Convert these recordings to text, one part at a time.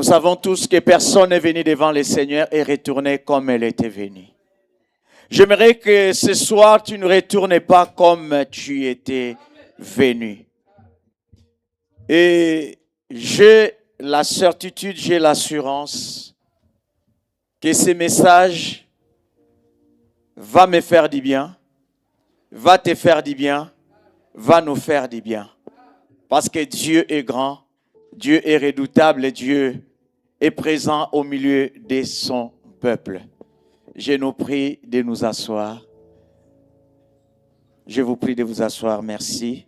savons tous que personne n'est venu devant le Seigneur et retourné comme elle était venue. J'aimerais que ce soir, tu ne retournes pas comme tu étais venu. Et j'ai la certitude, j'ai l'assurance que ce message va me faire du bien, va te faire du bien, va nous faire du bien. Parce que Dieu est grand, Dieu est redoutable et Dieu est présent au milieu de son peuple. Je nous prie de nous asseoir. Je vous prie de vous asseoir, merci.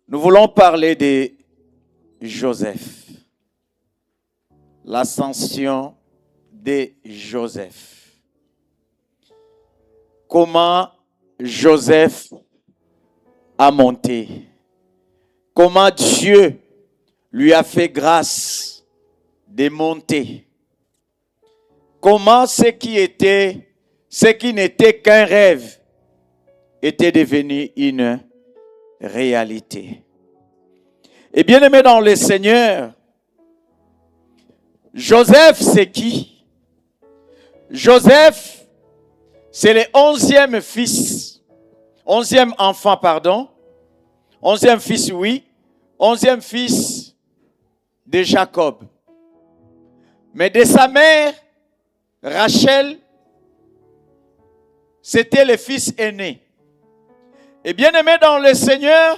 Nous voulons parler de Joseph. L'ascension de Joseph. Comment Joseph a monté. Comment Dieu lui a fait grâce de monter. Comment ce qui n'était qu'un rêve était devenu une réalité. Et bien aimé dans le Seigneur, Joseph c'est qui? Joseph, c'est le 11e fils, 11e enfant, pardon. 11e fils, oui. 11e fils de Jacob. Mais de sa mère, Rachel, c'était le fils aîné. Et bien aimé dans le Seigneur,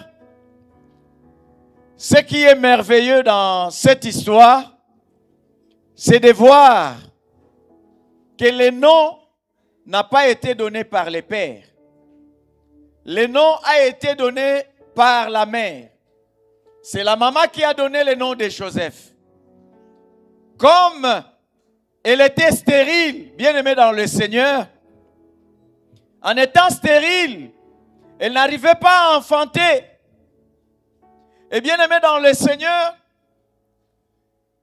ce qui est merveilleux dans cette histoire, c'est de voir que le nom n'a pas été donné par les pères. Le nom a été donné par la mère. C'est la maman qui a donné le nom de Joseph. Comme elle était stérile, bien aimée dans le Seigneur, en étant stérile, elle n'arrivait pas à enfanter. Et bien aimée dans le Seigneur,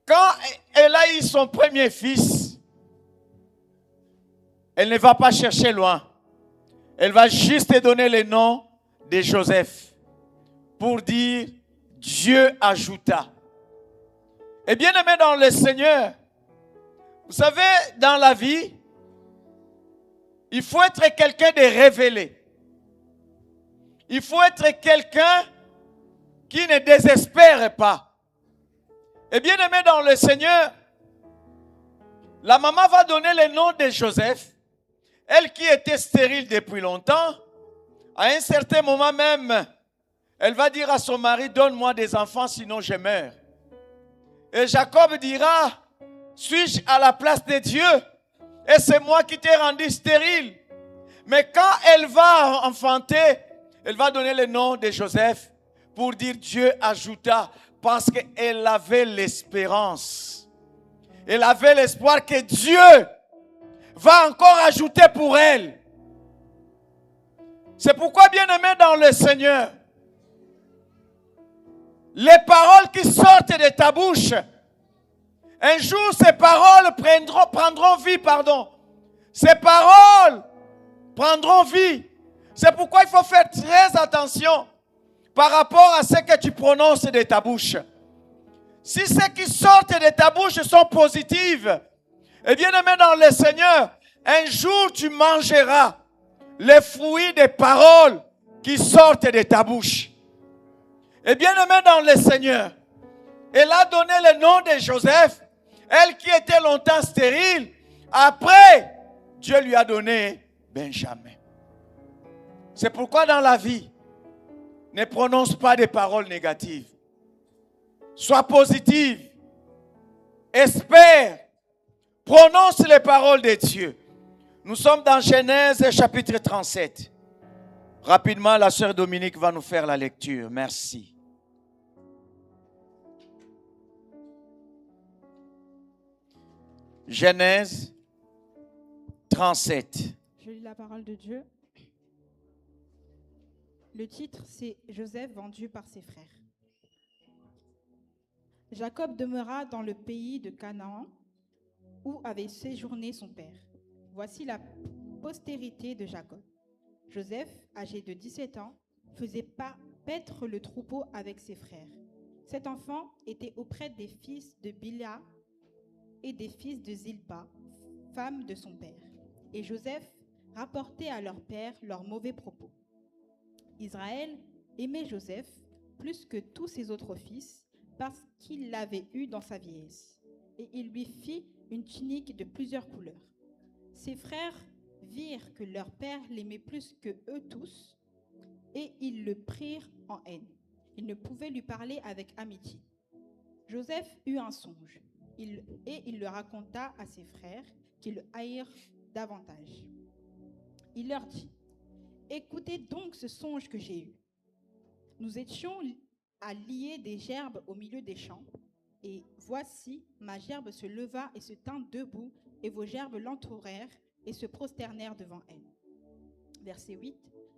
quand elle a eu son premier fils, elle ne va pas chercher loin. Elle va juste donner le nom de Joseph pour dire Dieu ajouta. Et bien aimé dans le Seigneur, vous savez, dans la vie, il faut être quelqu'un de révélé. Il faut être quelqu'un qui ne désespère pas. Et bien aimé dans le Seigneur, la maman va donner le nom de Joseph. Elle qui était stérile depuis longtemps, à un certain moment même, elle va dire à son mari, donne-moi des enfants, sinon je meurs. Et Jacob dira, suis-je à la place de Dieu? Et c'est moi qui t'ai rendu stérile. Mais quand elle va enfanter, elle va donner le nom de Joseph pour dire Dieu ajouta, parce qu'elle avait l'espérance. Elle avait l'espoir que Dieu va encore ajouter pour elle. C'est pourquoi, bien aimé dans le Seigneur, les paroles qui sortent de ta bouche, un jour ces paroles prendront vie, Ces paroles prendront vie. C'est pourquoi il faut faire très attention par rapport à ce que tu prononces de ta bouche. Si ce qui sortent de ta bouche sont positives, et bien aimé dans le Seigneur, un jour tu mangeras les fruits des paroles qui sortent de ta bouche. Et bien aimé dans le Seigneur, elle a donné le nom de Joseph, elle qui était longtemps stérile. Après, Dieu lui a donné Benjamin. C'est pourquoi dans la vie, ne prononce pas des paroles négatives. Sois positive. Espère. Prononce les paroles de Dieu. Nous sommes dans Genèse chapitre 37. Rapidement, la sœur Dominique va nous faire la lecture. Merci. Genèse 37. Je lis la parole de Dieu. Le titre, c'est Joseph vendu par ses frères. Jacob demeura dans le pays de Canaan, où avait séjourné son père. Voici la postérité de Jacob. Joseph, âgé de 17 ans, faisait paître le troupeau avec ses frères. Cet enfant était auprès des fils de Bila et des fils de Zilpa, femme de son père. Et Joseph rapportait à leur père leurs mauvais propos. Israël aimait Joseph plus que tous ses autres fils parce qu'il l'avait eu dans sa vieillesse. Et il lui fit une tunique de plusieurs couleurs. Ses frères virent que leur père l'aimait plus que eux tous et ils le prirent en haine. Ils ne pouvaient lui parler avec amitié. Joseph eut un songe et il le raconta à ses frères qui le haïrent davantage. Il leur dit, « Écoutez donc ce songe que j'ai eu. Nous étions à lier des gerbes au milieu des champs, et voici, ma gerbe se leva et se tint debout, et vos gerbes l'entourèrent et se prosternèrent devant elle. » Verset 8.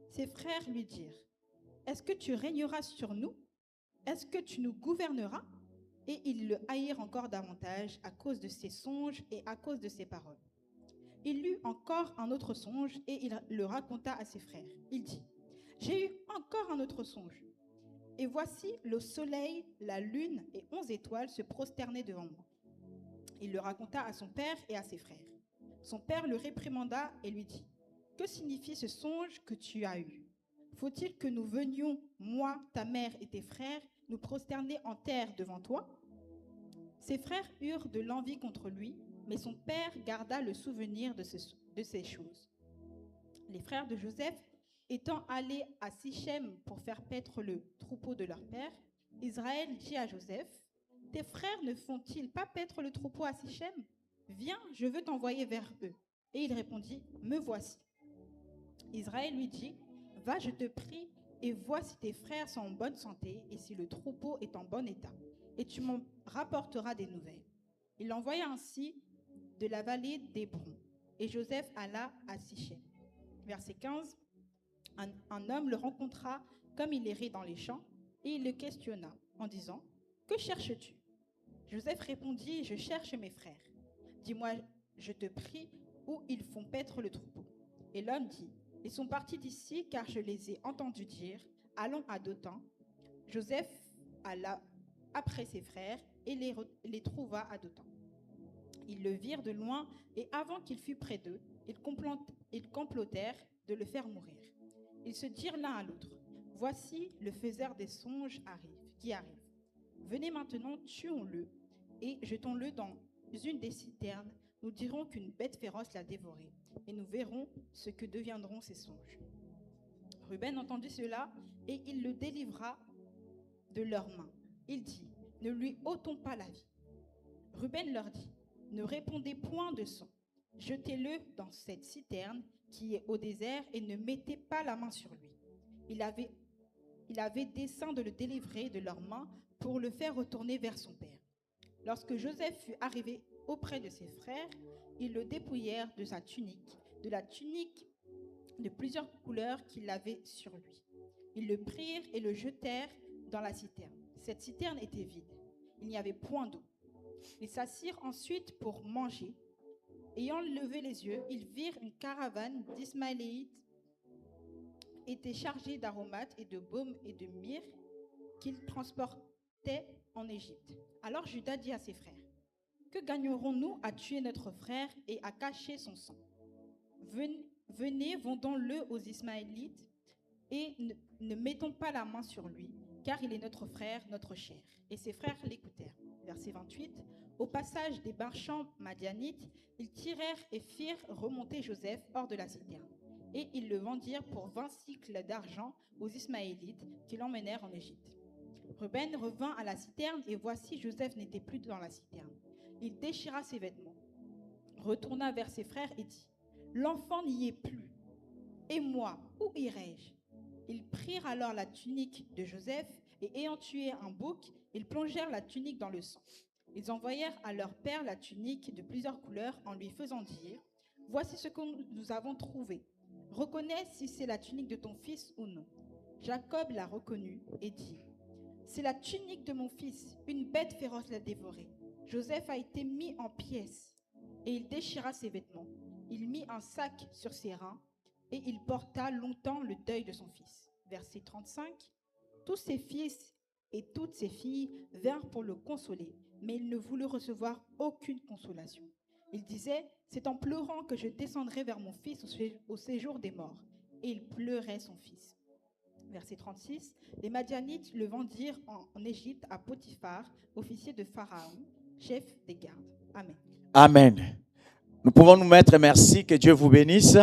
Ses frères lui dirent, « Est-ce que tu régneras sur nous? Est-ce que tu nous gouverneras ?» Et ils le haïrent encore davantage à cause de ses songes et à cause de ses paroles. Il eut encore un autre songe et il le raconta à ses frères. Il dit, « J'ai eu encore un autre songe. Et voici le soleil, la lune et 11 étoiles se prosternaient devant moi. » Il le raconta à son père et à ses frères. Son père le réprimanda et lui dit, « Que signifie ce songe que tu as eu? Faut-il que nous venions, moi, ta mère et tes frères, nous prosterner en terre devant toi? » Ses frères eurent de l'envie contre lui, mais son père garda le souvenir de ces choses. Les frères de Joseph étant allés à Sichem pour faire paître le troupeau de leur père, Israël dit à Joseph, « Tes frères ne font-ils pas paître le troupeau à Sichem? Viens, je veux t'envoyer vers eux. » Et il répondit, « Me voici. » Israël lui dit, « Va, je te prie, et vois si tes frères sont en bonne santé et si le troupeau est en bon état, et tu m'en rapporteras des nouvelles. » Il l'envoya ainsi de la vallée d'Hébron, et Joseph alla à Sichem. Verset 15. Un homme le rencontra comme il errait dans les champs, et il le questionna en disant, « Que cherches-tu » Joseph répondit, « Je cherche mes frères. Dis-moi, je te prie, où ils font paître le troupeau. » Et l'homme dit, « Ils sont partis d'ici, car je les ai entendus dire, allons à Dothan. » Joseph alla après ses frères et les trouva à Dothan. Ils le virent de loin, et avant qu'il fût près d'eux, ils complotèrent de le faire mourir. Ils se dirent l'un à l'autre, « Voici le faiseur des songes qui arrive. Venez maintenant, tuons-le et jetons-le dans une des citernes. Nous dirons qu'une bête féroce l'a dévoré, et nous verrons ce que deviendront ses songes. » Ruben entendit cela, et il le délivra de leurs mains. Il dit, « Ne lui ôtons pas la vie. » Ruben leur dit, « Ne répondez point de son. Jetez-le dans cette citerne qui est au désert et ne mettez pas la main sur lui. » Il avait dessein de le délivrer de leurs mains pour le faire retourner vers son père. Lorsque Joseph fut arrivé auprès de ses frères, ils le dépouillèrent de sa tunique, de la tunique de plusieurs couleurs qu'il avait sur lui. Ils le prirent et le jetèrent dans la citerne. Cette citerne était vide. Il n'y avait point d'eau. Ils s'assirent ensuite pour manger. Ayant levé les yeux, ils virent une caravane d'Ismaélites était chargée d'aromates et de baumes et de myrrhe qu'ils transportaient en Égypte. Alors Juda dit à ses frères, « Que gagnerons-nous à tuer notre frère et à cacher son sang? Venez, vendons-le aux Ismaélites et ne mettons pas la main sur lui, car il est notre frère, notre chair. » Et ses frères l'écoutèrent. Verset 28. Au passage des marchands madianites, ils tirèrent et firent remonter Joseph hors de la citerne. Et ils le vendirent pour 20 cycles d'argent aux Ismaélites qui l'emmenèrent en Égypte. Ruben revint à la citerne et voici Joseph n'était plus dans la citerne. Il déchira ses vêtements, retourna vers ses frères et dit, « L'enfant n'y est plus. Et moi, où irai-je » Ils prirent alors la tunique de Joseph et ayant tué un bouc, ils plongèrent la tunique dans le sang. Ils envoyèrent à leur père la tunique de plusieurs couleurs en lui faisant dire, « Voici ce que nous avons trouvé. Reconnais si c'est la tunique de ton fils ou non. » Jacob l'a reconnue et dit, « C'est la tunique de mon fils, une bête féroce l'a dévorée. » Joseph a été mis en pièces et il déchira ses vêtements. Il mit un sac sur ses reins et il porta longtemps le deuil de son fils. Verset 35. Tous ses fils Et toutes ses filles vinrent pour le consoler, mais il ne voulut recevoir aucune consolation. Il disait, c'est en pleurant que je descendrai vers mon fils au séjour des morts. Et il pleurait son fils. Verset 36, les Madianites le vendirent en Égypte à Potiphar, officier de Pharaon, chef des gardes. Amen. Amen. Nous pouvons nous mettre, merci, que Dieu vous bénisse.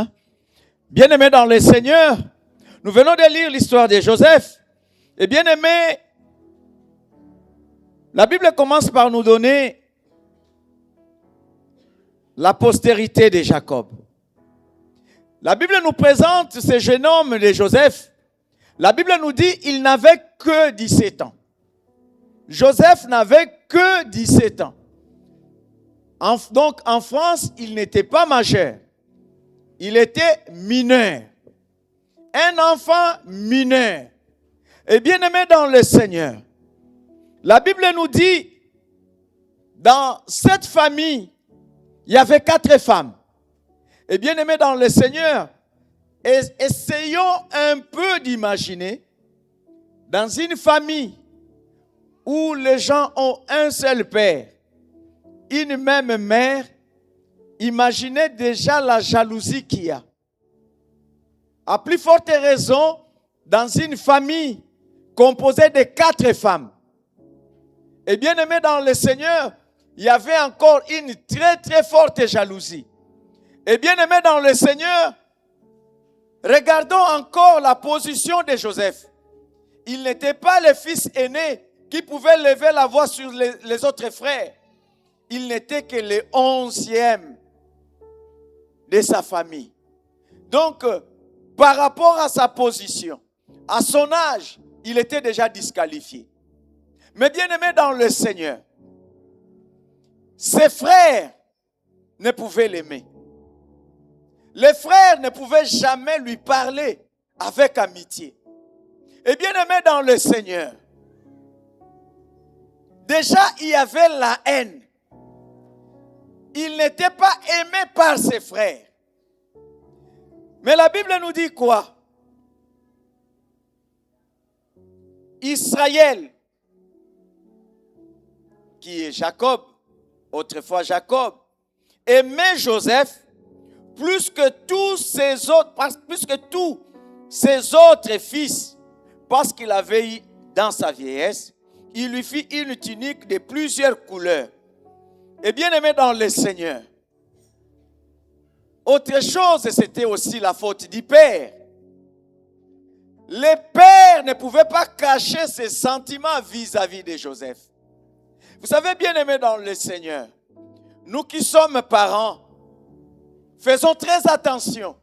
Bien-aimés dans le Seigneur, nous venons de lire l'histoire de Joseph. Et bien-aimés, la Bible commence par nous donner la postérité de Jacob. La Bible nous présente ce jeune homme de Joseph. La Bible nous dit qu'il n'avait que 17 ans. Joseph n'avait que 17 ans. Donc en France, il n'était pas majeur. Il était mineur. Un enfant mineur. Et bien-aimé dans le Seigneur, la Bible nous dit, dans cette famille, il y avait 4 femmes. Et bien-aimé dans le Seigneur, essayons un peu d'imaginer, dans une famille où les gens ont un seul père, une même mère, imaginez déjà la jalousie qu'il y a. À plus forte raison, dans une famille composée de 4 femmes. Et bien aimé dans le Seigneur, il y avait encore une très très forte jalousie. Et bien aimé dans le Seigneur, regardons encore la position de Joseph. Il n'était pas le fils aîné qui pouvait lever la voix sur les autres frères. Il n'était que le 11e de sa famille. Donc, par rapport à sa position, à son âge, il était déjà disqualifié. Mais bien aimé dans le Seigneur, ses frères ne pouvaient l'aimer. Les frères ne pouvaient jamais lui parler avec amitié. Et bien aimé dans le Seigneur, déjà il y avait la haine. Il n'était pas aimé par ses frères. Mais la Bible nous dit quoi? Israël, qui est Jacob, autrefois Jacob, aimait Joseph plus que tous ses autres fils, parce qu'il avait eu dans sa vieillesse, il lui fit une tunique de plusieurs couleurs. Et bien aimé dans le Seigneur, autre chose, c'était aussi la faute du père. Le père ne pouvait pas cacher ses sentiments vis-à-vis de Joseph. Vous savez, bien aimé dans le Seigneur, nous qui sommes parents, faisons très attention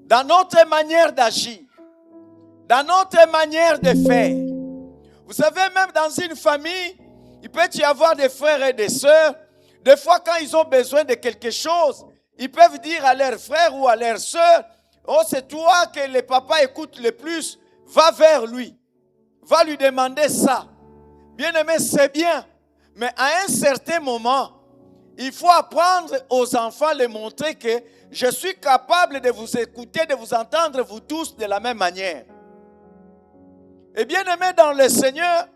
dans notre manière d'agir, dans notre manière de faire. Vous savez, même dans une famille, il peut y avoir des frères et des sœurs. Des fois, quand ils ont besoin de quelque chose, ils peuvent dire à leur frère ou à leur sœur, « Oh, c'est toi que le papa écoute le plus, va vers lui, va lui demander ça. » Bien-aimé, c'est bien, mais à un certain moment, il faut apprendre aux enfants, les montrer que je suis capable de vous écouter, de vous entendre, vous tous, de la même manière. Et bien-aimé dans le Seigneur,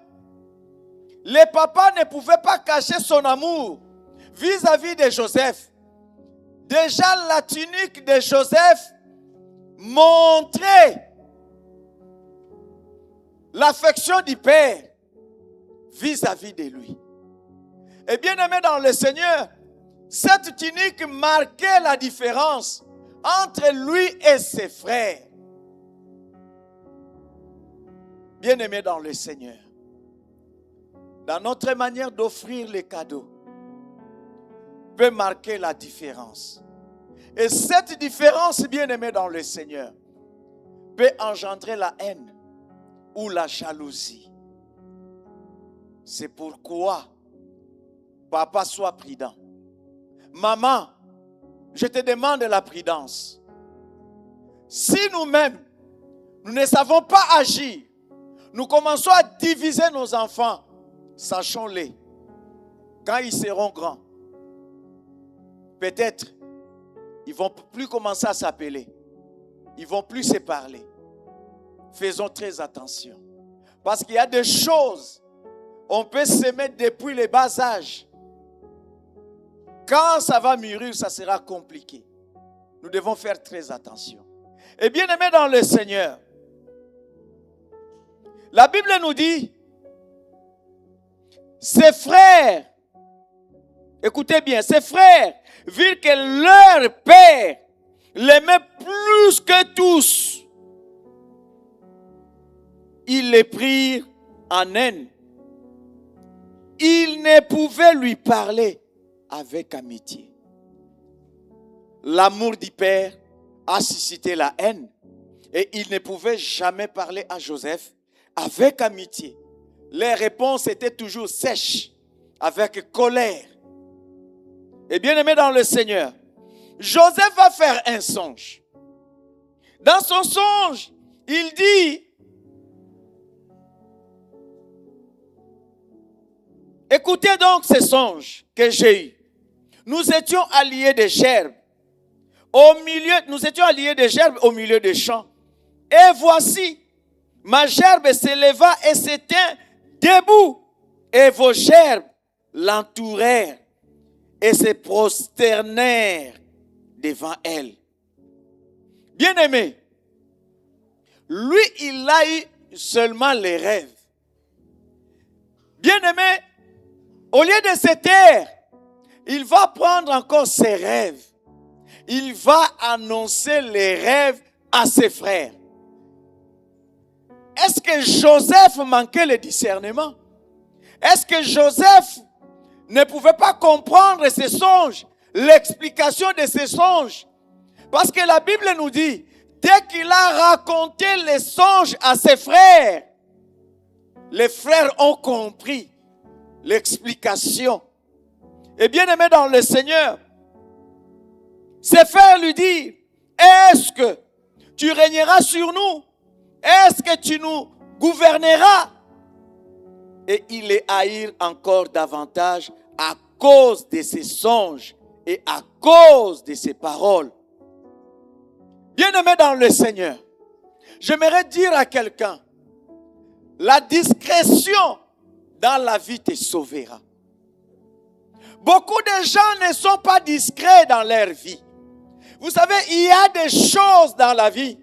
le papa ne pouvait pas cacher son amour vis-à-vis de Joseph. Déjà, la tunique de Joseph montrait l'affection du père vis-à-vis de lui. Et bien aimé dans le Seigneur, cette tunique marquait la différence entre lui et ses frères. Bien aimé dans le Seigneur, dans notre manière d'offrir les cadeaux, peut marquer la différence. Et cette différence, bien aimé dans le Seigneur, peut engendrer la haine ou la jalousie. C'est pourquoi, papa, sois prudent. Maman, je te demande la prudence. Si nous-mêmes, nous ne savons pas agir, nous commençons à diviser nos enfants, sachons-les, quand ils seront grands, peut-être, ils ne vont plus commencer à s'appeler. Ils ne vont plus se parler. Faisons très attention. Parce qu'il y a des choses, on peut s'aimer depuis les bas âges. Quand ça va mûrir, ça sera compliqué. Nous devons faire très attention. Et bien aimé dans le Seigneur, la Bible nous dit, ses frères, écoutez bien, ses frères virent que leur père l'aimait plus que tous. Ils les prirent en haine. Ils ne pouvaient lui parler avec amitié. L'amour du père a suscité la haine et ils ne pouvaient jamais parler à Joseph avec amitié. Les réponses étaient toujours sèches, avec colère. Et bien aimé dans le Seigneur, Joseph va faire un songe. Dans son songe, il dit, écoutez donc ces songes que j'ai eus. Nous étions alliés de gerbes. Nous étions alliés de gerbes au milieu des champs. Et voici, ma gerbe s'éleva et s'éteint debout. Et vos gerbes l'entourèrent et se prosternèrent devant elle. Bien-aimé, lui, il a eu seulement les rêves. Bien-aimé, au lieu de se taire, il va prendre encore ses rêves. Il va annoncer les rêves à ses frères. Est-ce que Joseph manquait le discernement? Est-ce que Joseph ne pouvait pas comprendre ses songes, l'explication de ses songes? Parce que la Bible nous dit, dès qu'il a raconté les songes à ses frères, les frères ont compris l'explication. Et bien aimé dans le Seigneur, ses frères lui disent, est-ce que tu régneras sur nous? Est-ce que tu nous gouverneras? Et ils les haïrent encore davantage à cause de ses songes et à cause de ses paroles. Bien-aimé dans le Seigneur, j'aimerais dire à quelqu'un, la discrétion dans la vie te sauvera. Beaucoup de gens ne sont pas discrets dans leur vie. Vous savez, il y a des choses dans la vie.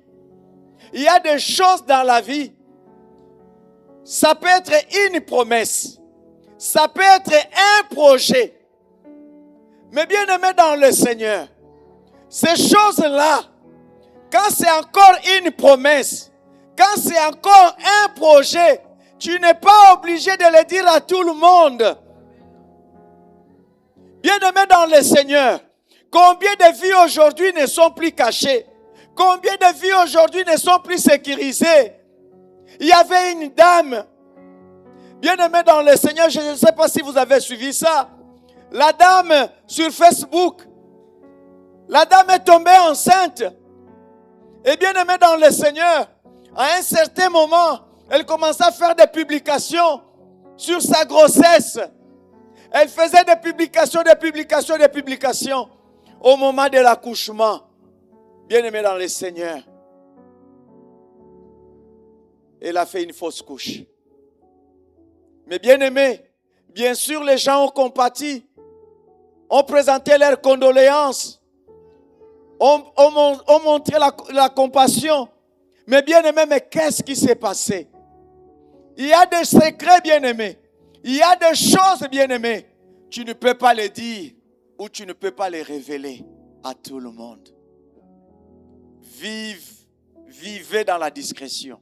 Il y a des choses dans la vie. Ça peut être une promesse. Ça peut être un projet. Mais bien aimé dans le Seigneur, ces choses-là, quand c'est encore une promesse, quand c'est encore un projet, tu n'es pas obligé de le dire à tout le monde. Bien aimé dans le Seigneur, combien de vies aujourd'hui ne sont plus cachées? Combien de vies aujourd'hui ne sont plus sécurisées? Il y avait une dame, bien aimée dans le Seigneur, je ne sais pas si vous avez suivi ça. La dame sur Facebook, la dame est tombée enceinte. Et bien aimée dans le Seigneur, à un certain moment, elle commençait à faire des publications sur sa grossesse. Elle faisait des publications. Au moment de l'accouchement, bien aimée dans le Seigneur, elle a fait une fausse couche. Mais bien aimé, bien sûr les gens ont compati, ont présenté leurs condoléances, ont montré la compassion. Mais bien aimé, mais qu'est-ce qui s'est passé? Il y a des secrets bien aimés. Il y a des choses bien aimées. Tu ne peux pas les dire ou tu ne peux pas les révéler à tout le monde. Vivez dans la discrétion.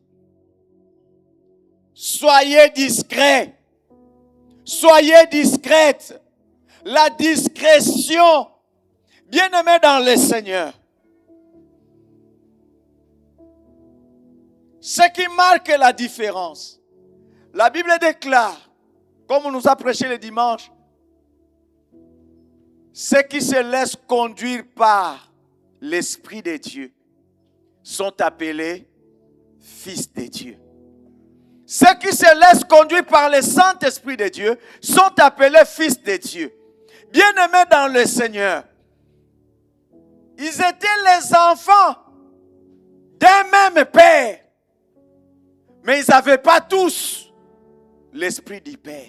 Soyez discrets. Soyez discrètes. La discrétion, bien-aimés dans le Seigneur. Ce qui marque la différence. La Bible déclare, comme on nous a prêché le dimanche, ceux qui se laissent conduire par l'Esprit de Dieu sont appelés fils de Dieu. Ceux qui se laissent conduire par le Saint-Esprit de Dieu sont appelés fils de Dieu. Bien-aimés dans le Seigneur, ils étaient les enfants d'un même père. Mais ils n'avaient pas tous l'esprit du Père.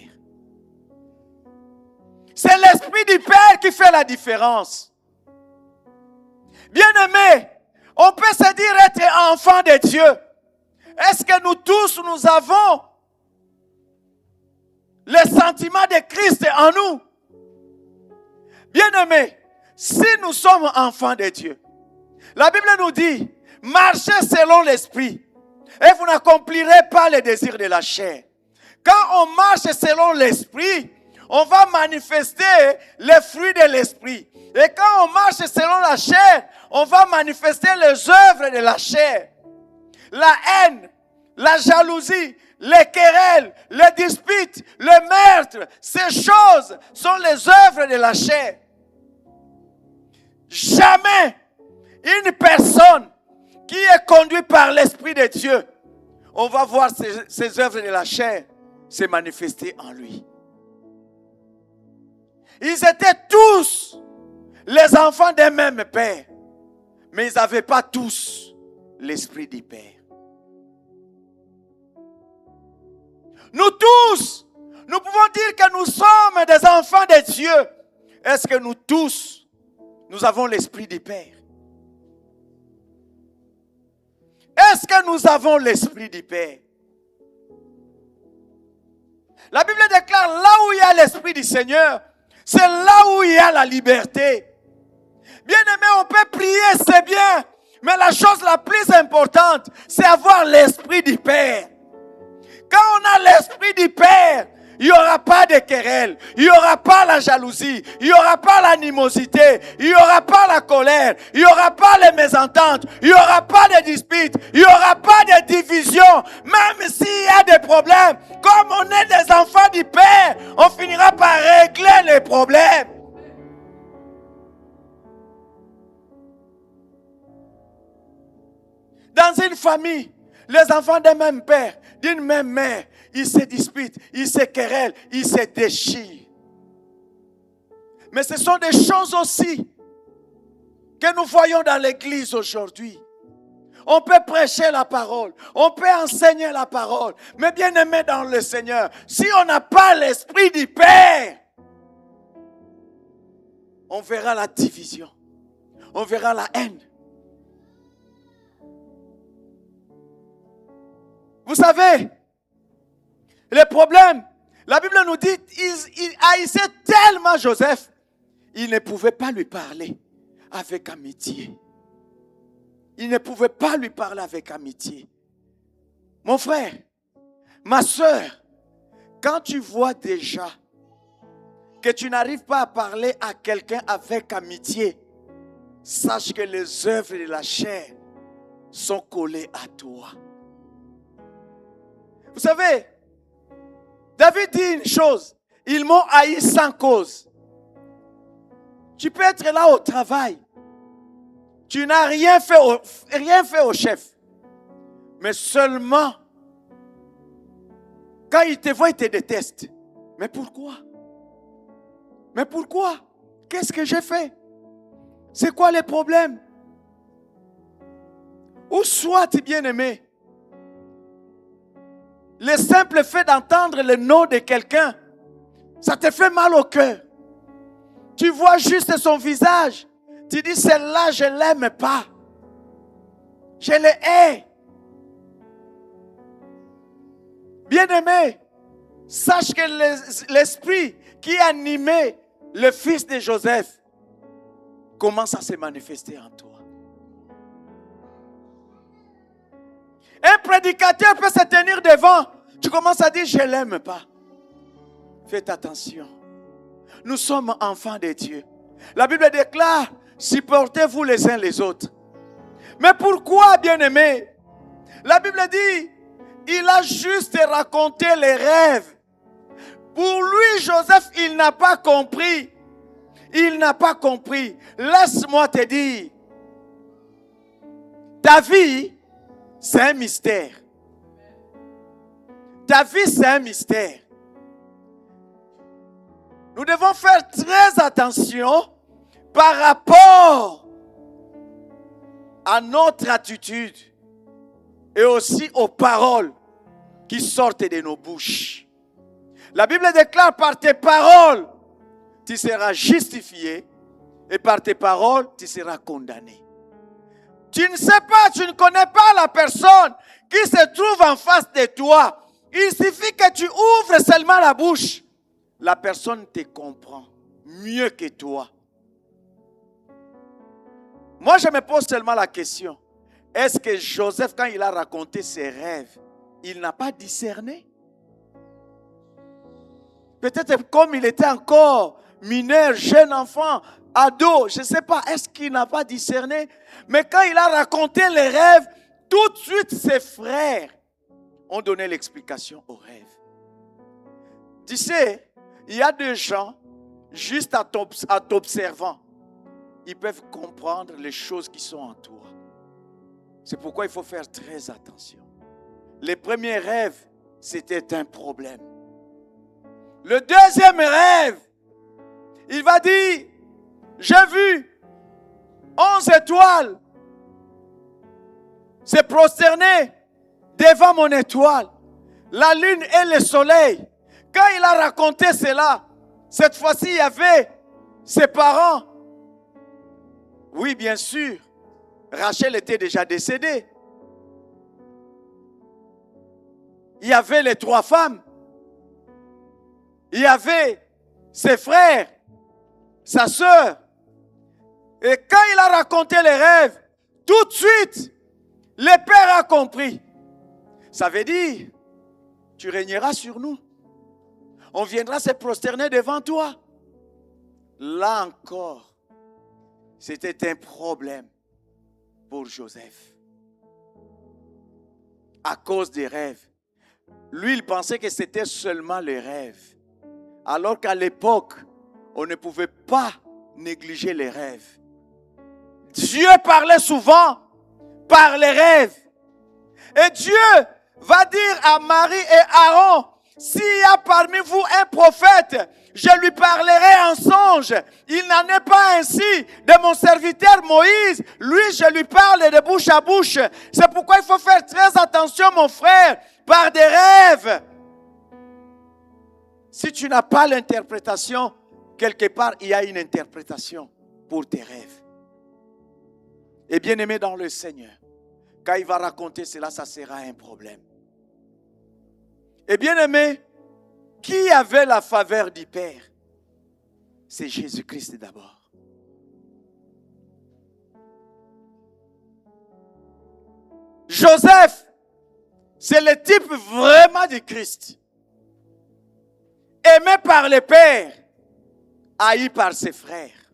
C'est l'esprit du Père qui fait la différence. Bien-aimés, on peut se dire être enfant de Dieu. Est-ce que nous tous, nous avons le sentiment de Christ en nous? Bien-aimés, si nous sommes enfants de Dieu, la Bible nous dit, marchez selon l'esprit et vous n'accomplirez pas les désirs de la chair. Quand on marche selon l'esprit, on va manifester les fruits de l'esprit. Et quand on marche selon la chair, on va manifester les œuvres de la chair. La haine, la jalousie, les querelles, les disputes, le meurtre, ces choses sont les œuvres de la chair. Jamais une personne qui est conduite par l'Esprit de Dieu, on va voir ces œuvres de la chair se manifester en lui. Ils étaient tous les enfants d'un même Père, mais ils n'avaient pas tous l'Esprit du Père. Nous tous, nous pouvons dire que nous sommes des enfants de Dieu. Est-ce que nous tous, nous avons l'Esprit du Père? Est-ce que nous avons l'Esprit du Père? La Bible déclare, là où il y a l'Esprit du Seigneur, c'est là où il y a la liberté. Bien-aimé, on peut prier, c'est bien. Mais la chose la plus importante, c'est avoir l'Esprit du Père. Quand on a l'Esprit du Père, il n'y aura pas de querelle, il n'y aura pas la jalousie, il n'y aura pas l'animosité, il n'y aura pas la colère, il n'y aura pas les mésententes, il n'y aura pas de disputes, il n'y aura pas de divisions. Même s'il y a des problèmes, comme on est des enfants du Père, on finira par régler les problèmes. Dans une famille, les enfants d'un même père, d'une même mère, ils se disputent, ils se querellent, ils se déchirent. Mais ce sont des choses aussi que nous voyons dans l'église aujourd'hui. On peut prêcher la parole, on peut enseigner la parole, mais bien aimé dans le Seigneur, si on n'a pas l'Esprit du Père, on verra la division, on verra la haine. Vous savez, le problème, la Bible nous dit, il haïssait tellement Joseph, il ne pouvait pas lui parler avec amitié. Il ne pouvait pas lui parler avec amitié. Mon frère, ma soeur, quand tu vois déjà que tu n'arrives pas à parler à quelqu'un avec amitié, sache que les œuvres de la chair sont collées à toi. Vous savez, David dit une chose, ils m'ont haï sans cause. Tu peux être là au travail, tu n'as rien fait au chef, mais seulement quand il te voit, il te déteste. Mais pourquoi? Mais pourquoi? Qu'est-ce que j'ai fait? C'est quoi le problème? Ou soit, bien-aimé, le simple fait d'entendre le nom de quelqu'un, ça te fait mal au cœur. Tu vois juste son visage. Tu dis, celle-là, je ne l'aime pas. Je le hais. Bien-aimé, sache que l'esprit qui animait le fils de Joseph commence à se manifester en toi. Un prédicateur peut se tenir devant. Tu commences à dire, je ne l'aime pas. Faites attention. Nous sommes enfants de Dieu. La Bible déclare, supportez-vous les uns les autres. Mais pourquoi, bien-aimé? La Bible dit, il a juste raconté les rêves. Pour lui, Joseph, il n'a pas compris. Il n'a pas compris. Laisse-moi te dire, ta vie, c'est un mystère. Ta vie, c'est un mystère. Nous devons faire très attention par rapport à notre attitude et aussi aux paroles qui sortent de nos bouches. La Bible déclare par tes paroles, tu seras justifié et par tes paroles, tu seras condamné. Tu ne sais pas, tu ne connais pas la personne qui se trouve en face de toi. Il suffit que tu ouvres seulement la bouche. La personne te comprend mieux que toi. Moi, je me pose seulement la question. Est-ce que Joseph, quand il a raconté ses rêves, il n'a pas discerné? Peut-être comme il était encore mineur, jeune enfant, ado, je ne sais pas, est-ce qu'il n'a pas discerné? Mais quand il a raconté les rêves, tout de suite ses frères ont donné l'explication aux rêves. Tu sais, il y a des gens, juste en t'observant, ils peuvent comprendre les choses qui sont en toi. C'est pourquoi il faut faire très attention. Les premiers rêves, c'était un problème. Le deuxième rêve, il va dire, j'ai vu 11 étoiles se prosterner devant mon étoile, la lune et le soleil. Quand il a raconté cela, cette fois-ci, il y avait ses parents. Oui, bien sûr, Rachel était déjà décédée. Il y avait les 3 femmes. Il y avait ses frères, sa sœur. Et quand il a raconté les rêves, tout de suite, le père a compris. Ça veut dire, tu régneras sur nous. On viendra se prosterner devant toi. Là encore, c'était un problème pour Joseph. À cause des rêves. Lui, il pensait que c'était seulement les rêves. Alors qu'à l'époque, on ne pouvait pas négliger les rêves. Dieu parlait souvent par les rêves. Et Dieu va dire à Marie et Aaron, s'il y a parmi vous un prophète, je lui parlerai en songe. Il n'en est pas ainsi de mon serviteur Moïse. Lui, je lui parle de bouche à bouche. C'est pourquoi il faut faire très attention, mon frère, par des rêves. Si tu n'as pas l'interprétation, quelque part, il y a une interprétation pour tes rêves. Et bien aimé dans le Seigneur, quand il va raconter cela, ça sera un problème. Et bien aimé, qui avait la faveur du Père? C'est Jésus-Christ d'abord. Joseph, c'est le type vraiment du Christ. Aimé par le Père, haï par ses frères.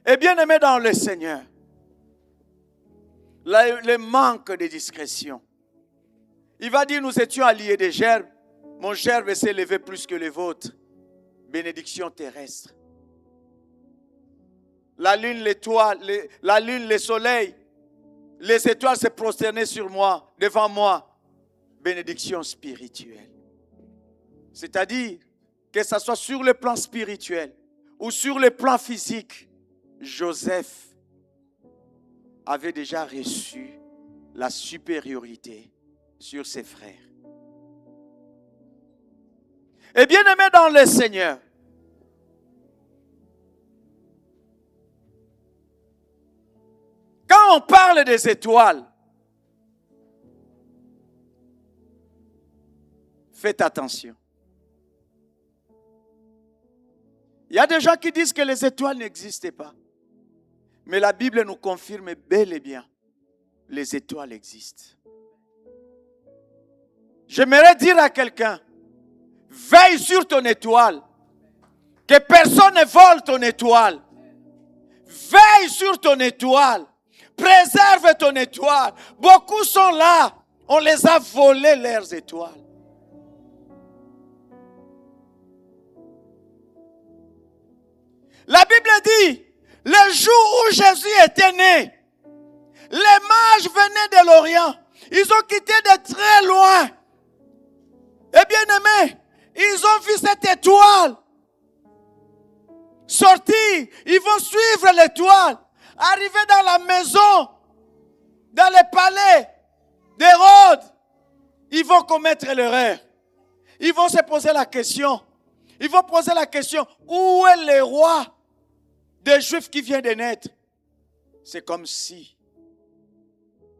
Et bien aimé dans le Seigneur, le manque de discrétion. Il va dire, nous étions alliés des gerbes. Mon gerbe s'est élevé plus que les vôtres. Bénédiction terrestre. La lune, l'étoile, la lune, le soleil, les étoiles se prosternaient sur moi, devant moi. Bénédiction spirituelle. C'est-à-dire que ce soit sur le plan spirituel ou sur le plan physique, Joseph avait déjà reçu la supériorité sur ses frères. Et bien aimé dans le Seigneur, quand on parle des étoiles, faites attention. Il y a des gens qui disent que les étoiles n'existent pas. Mais la Bible nous confirme bel et bien, les étoiles existent. J'aimerais dire à quelqu'un, veille sur ton étoile, que personne ne vole ton étoile. Veille sur ton étoile, préserve ton étoile. Beaucoup sont là, on les a volés leurs étoiles. La Bible dit, le jour où Jésus était né, les mages venaient de l'Orient. Ils ont quitté de très loin. Et bien aimés, ils ont vu cette étoile sortir. Ils vont suivre l'étoile. Arriver dans la maison, dans le palais d'Hérode. ils vont commettre l'erreur. Ils vont se poser la question. Ils vont poser la question, où est le roi des Juifs qui vient de naître? C'est comme si,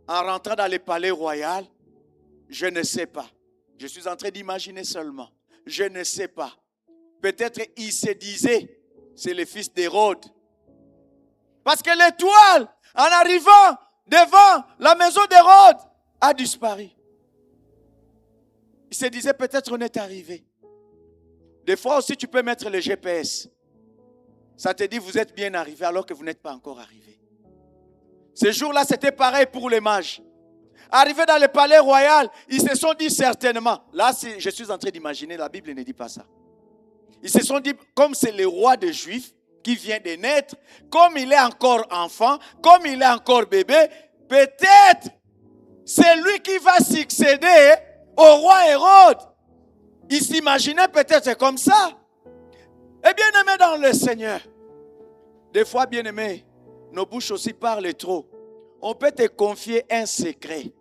en rentrant dans le palais royal, je ne sais pas. Je suis en train d'imaginer seulement. Je ne sais pas. Peut-être il se disait, c'est le fils d'Hérode. Parce que l'étoile, en arrivant devant la maison d'Hérode, a disparu. Il se disait, peut-être on est arrivé. Des fois aussi, tu peux mettre le GPS. Ça te dit, vous êtes bien arrivé alors que vous n'êtes pas encore arrivé. Ce jour-là, c'était pareil pour les mages. Arrivés dans le palais royal, ils se sont dit certainement, là, je suis en train d'imaginer, la Bible ne dit pas ça. Ils se sont dit, comme c'est le roi des Juifs qui vient de naître, comme il est encore enfant, comme il est encore bébé, peut-être c'est lui qui va succéder au roi Hérode. Ils s'imaginaient peut-être comme ça. Et bien aimé dans le Seigneur, des fois bien aimé, nos bouches aussi parlent trop. On peut te confier un secret.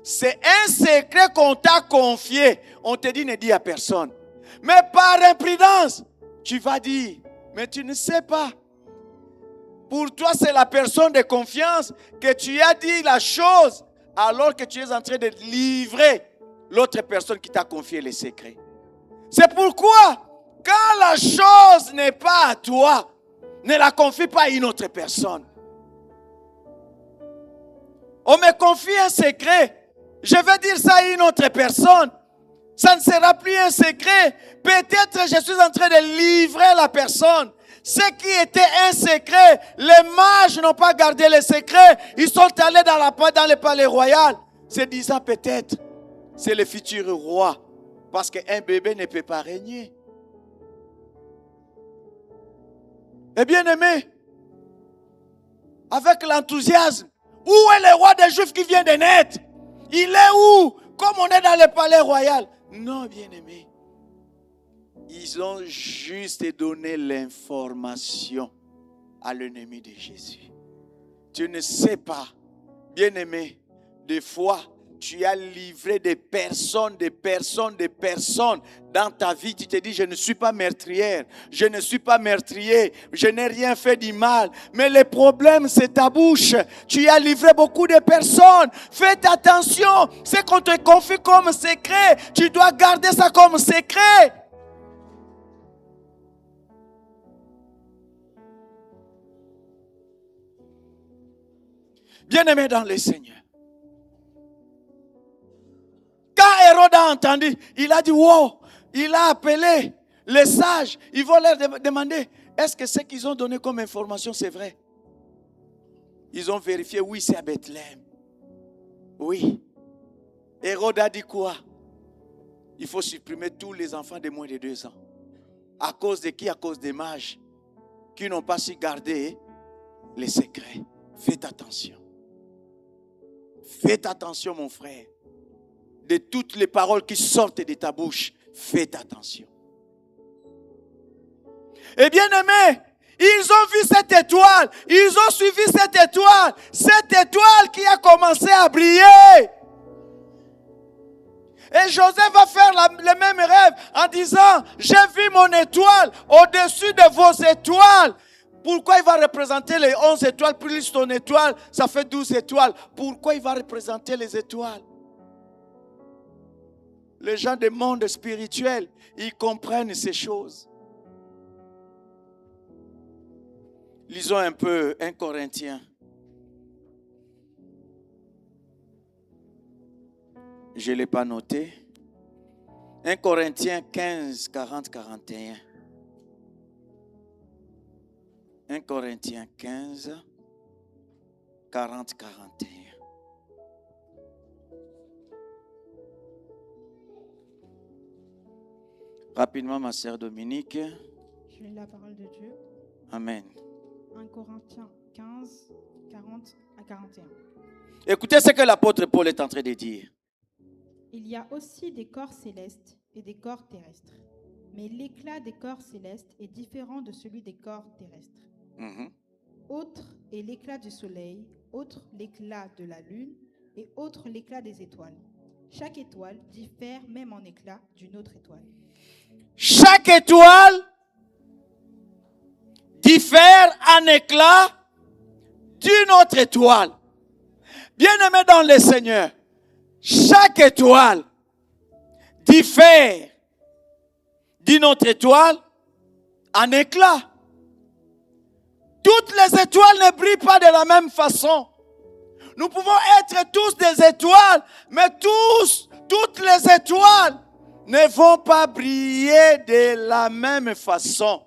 C'est un secret qu'on t'a confié. On te dit ne dis à personne. Mais par imprudence, tu vas dire, mais tu ne sais pas. Pour toi, c'est la personne de confiance que tu as dit la chose alors que tu es en train de livrer l'autre personne qui t'a confié les secrets. C'est pourquoi, quand la chose n'est pas à toi, ne la confie pas à une autre personne. On me confie un secret, je vais dire ça à une autre personne. Ça ne sera plus un secret. Peut-être je suis en train de livrer la personne. Ce qui était un secret, les mages n'ont pas gardé le secret. Ils sont allés dans le palais royal, se disant peut-être, c'est le futur roi. Parce qu'un bébé ne peut pas régner. Et bien aimé, avec l'enthousiasme, où est le roi des Juifs qui vient de naître? Il est où? Comme on est dans le palais royal. Non, bien aimé. Ils ont juste donné l'information à l'ennemi de Jésus. Tu ne sais pas, bien aimé, des fois, tu as livré des personnes dans ta vie. Tu te dis, je ne suis pas meurtrière, je ne suis pas meurtrier, je n'ai rien fait du mal. Mais le problème, c'est ta bouche. Tu as livré beaucoup de personnes. Faites attention, ce qu'on te confie comme secret, tu dois garder ça comme secret. Bien-aimé dans le Seigneur. Quand Hérode a entendu, il a dit, wow, il a appelé les sages. Ils vont leur demander, est-ce que ce qu'ils ont donné comme information, c'est vrai? Ils ont vérifié, oui, c'est à Bethléem. Oui. Hérode a dit quoi? Il faut supprimer tous les enfants de moins de 2 ans. À cause de qui? À cause des mages qui n'ont pas su garder les secrets. Faites attention. Faites attention, mon frère. De toutes les paroles qui sortent de ta bouche, faites attention. Et bien aimé, ils ont vu cette étoile, ils ont suivi cette étoile qui a commencé à briller. Et Joseph va faire le même rêve en disant, j'ai vu mon étoile au-dessus de vos étoiles. Pourquoi il va représenter les 11 étoiles plus ton étoile, ça fait 12 étoiles. Pourquoi il va représenter les étoiles? Les gens du monde spirituel, ils comprennent ces choses. Lisons un peu 1 Corinthiens. Je ne l'ai pas noté. 1 Corinthiens 15, 40, 41. 1 Corinthiens 15, 40, 41. Rapidement, ma sœur Dominique. Je lis la parole de Dieu. Amen. 1 Corinthiens 15, 40 à 41. Écoutez ce que l'apôtre Paul est en train de dire. Il y a aussi des corps célestes et des corps terrestres. Mais l'éclat des corps célestes est différent de celui des corps terrestres. Autre est l'éclat du soleil, autre l'éclat de la lune et autre l'éclat des étoiles. Chaque étoile diffère même en éclat d'une autre étoile. Chaque étoile diffère en éclat d'une autre étoile. Bien-aimés dans le Seigneur, chaque étoile diffère d'une autre étoile en éclat. Toutes les étoiles ne brillent pas de la même façon. Nous pouvons être tous des étoiles, mais toutes les étoiles ne vont pas briller de la même façon.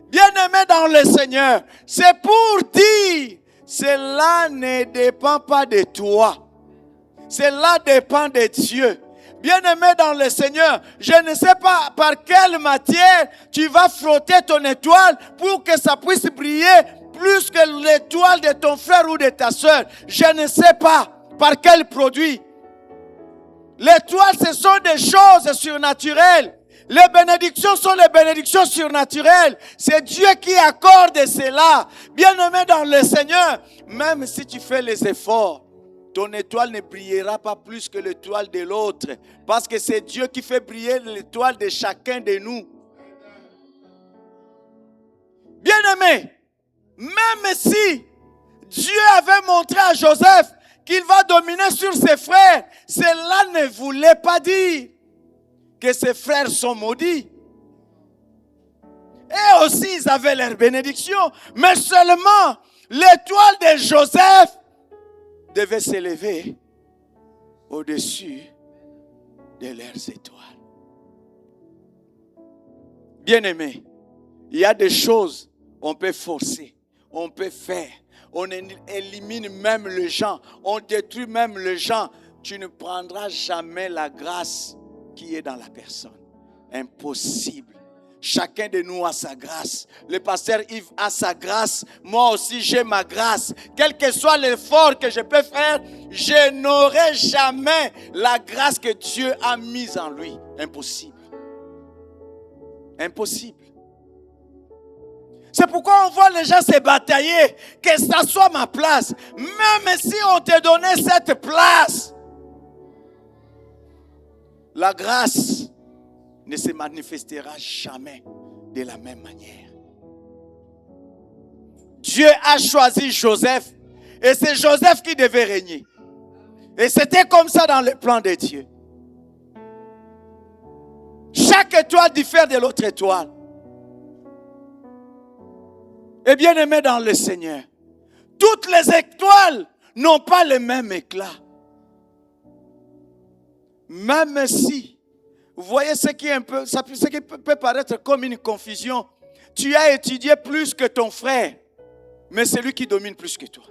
Bien-aimés dans le Seigneur, c'est pour dire, cela ne dépend pas de toi. Cela dépend de Dieu. Bien-aimé dans le Seigneur, je ne sais pas par quelle matière tu vas frotter ton étoile pour que ça puisse briller plus que l'étoile de ton frère ou de ta soeur. Je ne sais pas par quel produit. L'étoile, ce sont des choses surnaturelles. Les bénédictions sont les bénédictions surnaturelles. C'est Dieu qui accorde cela. Bien-aimé dans le Seigneur, même si tu fais les efforts, ton étoile ne brillera pas plus que l'étoile de l'autre. Parce que c'est Dieu qui fait briller l'étoile de chacun de nous. Bien-aimé, même si Dieu avait montré à Joseph qu'il va dominer sur ses frères, cela ne voulait pas dire que ses frères sont maudits. Et aussi, ils avaient leur bénédiction. Mais seulement, l'étoile de Joseph devait s'élever au-dessus de leurs étoiles. Bien-aimés, il y a des choses on peut forcer, on peut faire. On élimine même les gens, on détruit même les gens. Tu ne prendras jamais la grâce qui est dans la personne. Impossible. Chacun de nous a sa grâce. Le pasteur Yves a sa grâce. Moi aussi, j'ai ma grâce. Quel que soit l'effort que je peux faire, je n'aurai jamais la grâce que Dieu a mise en lui. Impossible. Impossible. C'est pourquoi on voit les gens se batailler, que ça soit ma place. Même si on te donnait cette place, la grâce ne se manifestera jamais de la même manière. Dieu a choisi Joseph et c'est Joseph qui devait régner. Et c'était comme ça dans le plan de Dieu. Chaque étoile diffère de l'autre étoile. Et bien aimé dans le Seigneur, toutes les étoiles n'ont pas le même éclat. Même si, vous voyez ce qui est ce qui peut paraître comme une confusion. Tu as étudié plus que ton frère, mais c'est lui qui domine plus que toi.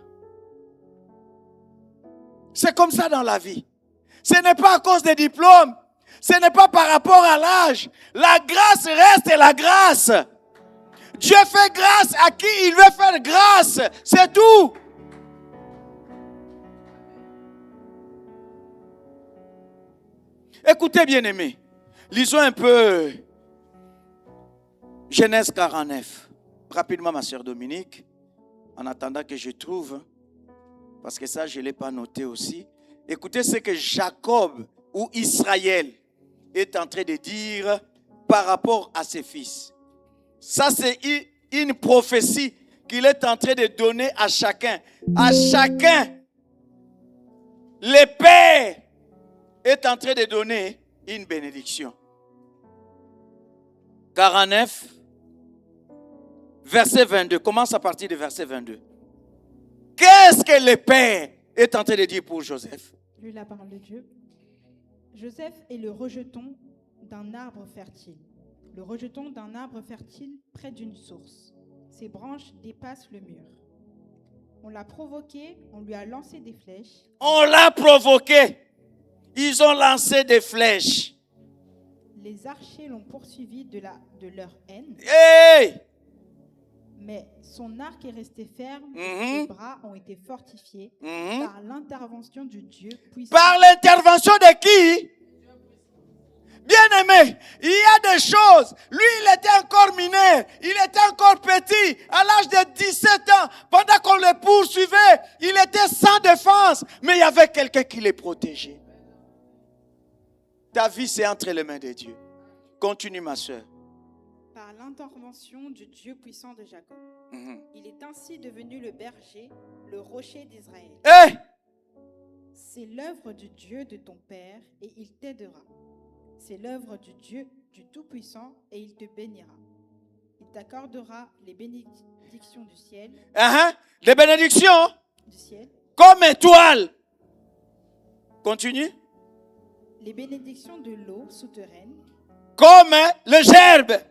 C'est comme ça dans la vie. Ce n'est pas à cause des diplômes, ce n'est pas par rapport à l'âge. La grâce reste la grâce. Dieu fait grâce à qui il veut faire grâce. C'est tout. Écoutez, bien-aimés. Lisons un peu Genèse 49. Rapidement, ma sœur Dominique. En attendant que je trouve. Parce que ça, je ne l'ai pas noté aussi. Écoutez ce que Jacob ou Israël est en train de dire par rapport à ses fils. Ça, c'est une prophétie qu'il est en train de donner à chacun. À chacun. Le Père est en train de donner une bénédiction. 49, verset 22. Commence à partir du verset 22. Qu'est-ce que le Père est en train de dire pour Joseph? Lis la parole de Dieu. Joseph est le rejeton d'un arbre fertile. Le rejeton d'un arbre fertile près d'une source. Ses branches dépassent le mur. On l'a provoqué, on lui a lancé des flèches. On l'a provoqué. Ils ont lancé des flèches. Les archers l'ont poursuivi de leur haine. Hey! Mais son arc est resté ferme, ses bras ont été fortifiés par l'intervention du Dieu puissant. Par l'intervention de qui? Bien-aimé, il y a des choses. Lui, il était encore mineur, il était encore petit, à l'âge de 17 ans. Pendant qu'on le poursuivait, il était sans défense, mais il y avait quelqu'un qui les protégeait. Ta vie, c'est entre les mains de Dieu. Continue, ma soeur. Par l'intervention du Dieu puissant de Jacob, il est ainsi devenu le berger, le rocher d'Israël. Hé! C'est l'œuvre du Dieu de ton père et il t'aidera. C'est l'œuvre du Dieu du Tout-Puissant et il te bénira. Il t'accordera les bénédictions du ciel, Les bénédictions du ciel, comme étoile. Continue. les bénédictions de l'eau souterraine, Comme le gerbe.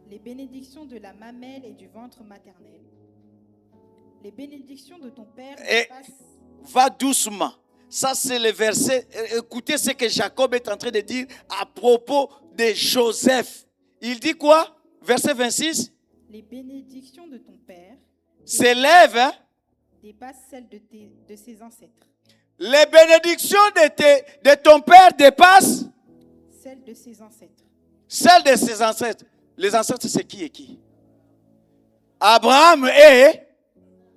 les bénédictions de la mamelle et du ventre maternel, les bénédictions de ton père Et va doucement. Ça, c'est le verset. Écoutez ce que Jacob est en train de dire à propos de Joseph. Il dit quoi? Verset 26. les bénédictions de ton père S'élèvent. dépassent celles de ses ancêtres, Les bénédictions de ton père dépassent celles de ses ancêtres. celles de ses ancêtres. Les ancêtres, c'est qui et qui? Abraham et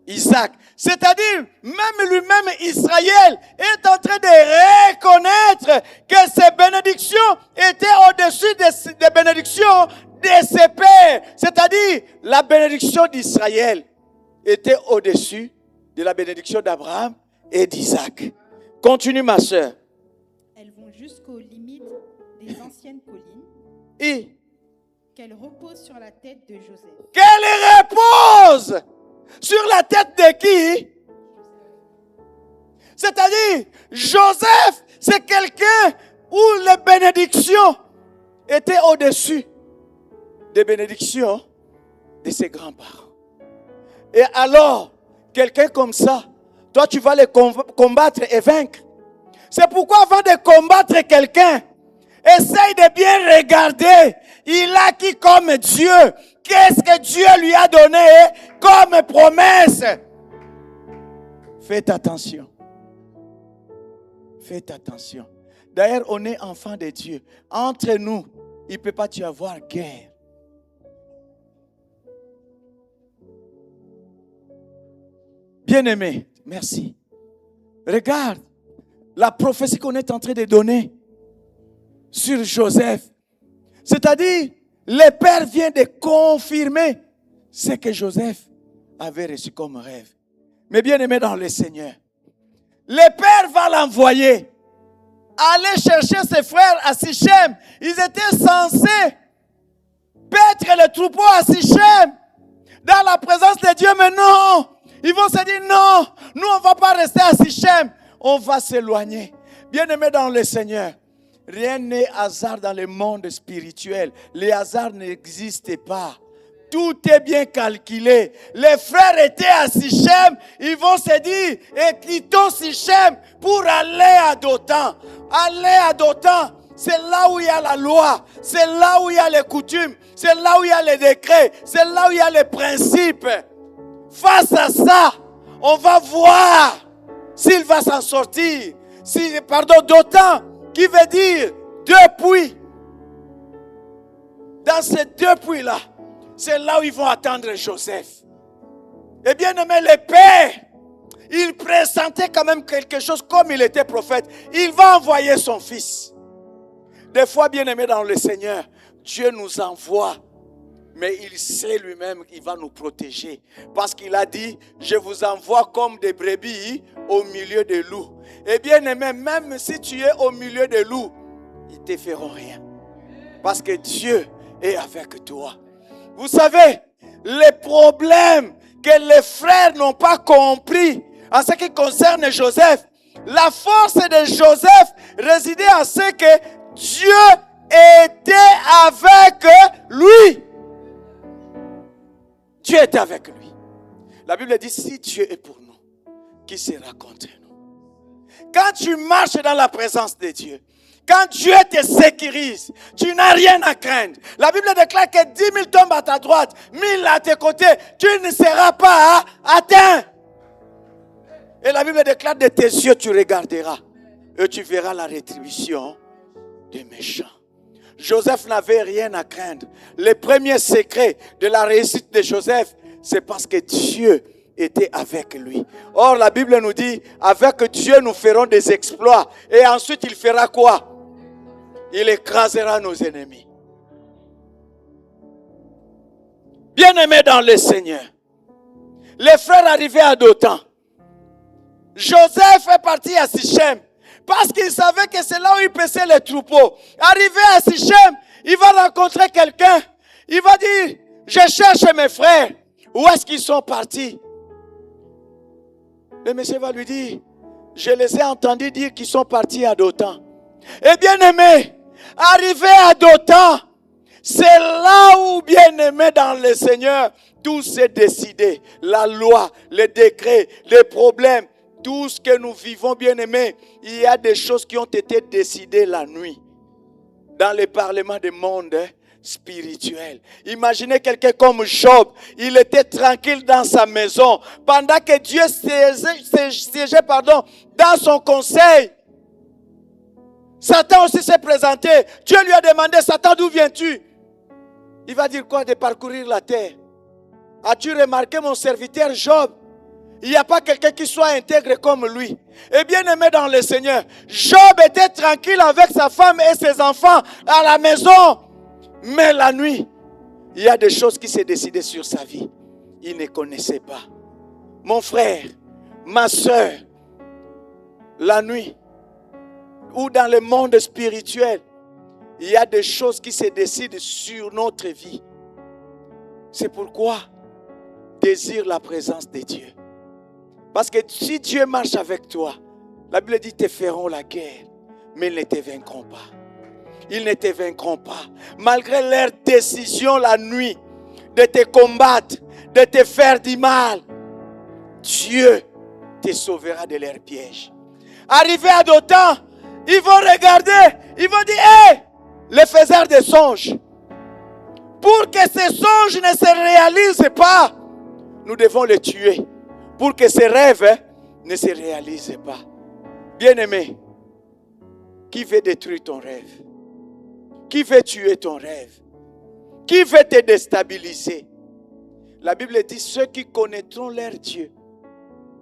Isaac. C'est-à-dire, même lui-même, Israël, est en train de reconnaître que ses bénédictions étaient au-dessus des bénédictions de ses pères. C'est-à-dire, la bénédiction d'Israël était au-dessus de la bénédiction d'Abraham et d'Isaac. Continue, ma soeur. Elles vont jusqu'aux limites des anciennes collines, Et qu'elles reposent sur la tête de Joseph. qu'elle repose sur la tête de qui? C'est-à-dire, Joseph, c'est quelqu'un où les bénédictions étaient au-dessus des bénédictions de ses grands-parents. Et alors, quelqu'un comme ça, toi tu vas les combattre et vaincre. C'est pourquoi avant de combattre quelqu'un, essaye de bien regarder. Il a qui comme Dieu? Qu'est-ce que Dieu lui a donné comme promesse? Faites attention. Faites attention. D'ailleurs, on est enfant de Dieu. Entre nous, il ne peut pas y avoir guerre. Bien-aimé, merci. Regarde la prophétie qu'on est en train de donner sur Joseph. C'est-à-dire, le Père vient de confirmer ce que Joseph avait reçu comme rêve. Mais bien-aimé dans le Seigneur, le Père va l'envoyer aller chercher ses frères à Sichem. Ils étaient censés paître le troupeau à Sichem dans la présence de Dieu, mais non. Ils vont se dire non, nous on ne va pas rester à Sichem, on va s'éloigner. Bien-aimé dans le Seigneur, rien n'est hasard dans le monde spirituel. Les hasards n'existent pas. Tout est bien calculé. Les frères étaient à Sichem. Ils vont se dire, et quittons Sichem pour aller à Dothan. Aller à Dothan, c'est là où il y a la loi. C'est là où il y a les coutumes. C'est là où il y a les décrets. C'est là où il y a les principes. Face à ça, on va voir s'il va s'en sortir. Dothan, qui veut dire deux puits. Dans ces deux puits-là, c'est là où ils vont attendre Joseph. Et bien aimé, le Père, il pressentait quand même quelque chose comme il était prophète. Il va envoyer son fils. Des fois, bien aimé dans le Seigneur, Dieu nous envoie. Mais il sait lui-même qu'il va nous protéger. Parce qu'il a dit, je vous envoie comme des brebis au milieu des loups. Et bien aimé, même si tu es au milieu des loups, ils ne te feront rien. Parce que Dieu est avec toi. Vous savez, les problèmes que les frères n'ont pas compris en ce qui concerne Joseph, la force de Joseph résidait en ce que Dieu était avec lui. Dieu était avec lui. La Bible dit, si Dieu est pour nous, qui sera contre nous? Quand tu marches dans la présence de Dieu, quand Dieu te sécurise, tu n'as rien à craindre. La Bible déclare que 10 000 tombent à ta droite, 1000 à tes côtés, tu ne seras pas atteint. Et la Bible déclare, de tes yeux tu regarderas et tu verras la rétribution des méchants. Joseph n'avait rien à craindre. Le premier secret de la réussite de Joseph, c'est parce que Dieu était avec lui. Or, la Bible nous dit, avec Dieu, nous ferons des exploits. Et ensuite, il fera quoi? il écrasera nos ennemis. Bien-aimés dans le Seigneur, les frères arrivaient à Dothan. Joseph est parti à Sichem parce qu'il savait que c'est là où il paissait les troupeaux. Arrivé à Sichem, il va rencontrer quelqu'un. Il va dire, je cherche mes frères. Où est-ce qu'ils sont partis? Le monsieur va lui dire, je les ai entendus dire qu'ils sont partis à Dothan. Et bien aimé, arrivé à Dothan, c'est là où, bien aimé dans le Seigneur, tout s'est décidé. La loi, les décrets, les problèmes, tout ce que nous vivons, bien aimé, il y a des choses qui ont été décidées la nuit. Dans les parlements du monde spirituel. Imaginez quelqu'un comme Job. Il était tranquille dans sa maison. Pendant que Dieu siégeait dans son conseil. Satan aussi s'est présenté. Dieu lui a demandé, Satan, d'où viens-tu? Il va dire quoi? De parcourir la terre. As-tu remarqué mon serviteur Job? Il n'y a pas quelqu'un qui soit intègre comme lui. Et bien aimé dans le Seigneur, Job était tranquille avec sa femme et ses enfants à la maison. Mais la nuit, il y a des choses qui s'est décidées sur sa vie. Il ne connaissait pas. Mon frère, ma soeur, la nuit, ou dans le monde spirituel, il y a des choses qui se décident sur notre vie. C'est pourquoi désire la présence de Dieu. Parce que si Dieu marche avec toi, la Bible dit, te feront la guerre, mais ils ne te vaincront pas. Ils ne te vaincront pas. Malgré leur décision la nuit de te combattre, de te faire du mal, Dieu te sauvera de leurs pièges. Arrivé à Dothan, ils vont regarder, ils vont dire, hé, les faiseurs de songes. Pour que ces songes ne se réalisent pas, nous devons les tuer. Pour que ces rêves ne se réalisent pas. Bien-aimé, qui veut détruire ton rêve? Qui veut tuer ton rêve? Qui veut te déstabiliser? La Bible dit, ceux qui connaîtront leur Dieu